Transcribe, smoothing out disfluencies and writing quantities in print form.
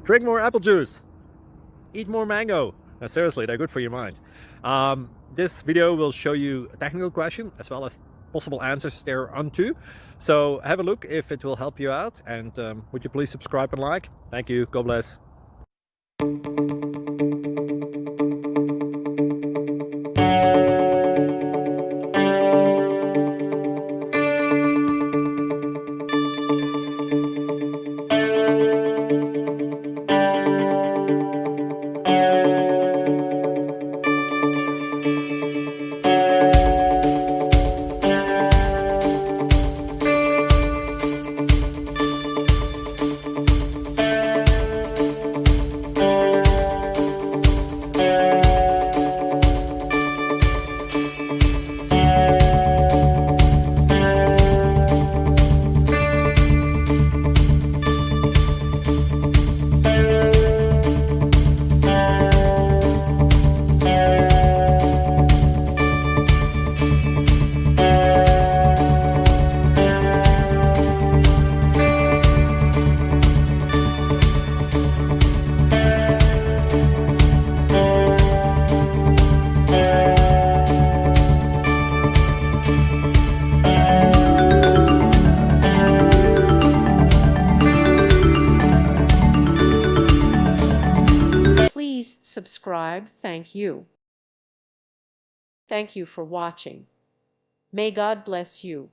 Drink more apple juice. Eat more mango. No, seriously, they're good for your mind. This video will show you a technical question as well as possible answers thereunto. So have a look if it will help you out, and would you please subscribe and like? Thank you. God bless. Please subscribe. Thank you. Thank you for watching. May God bless you.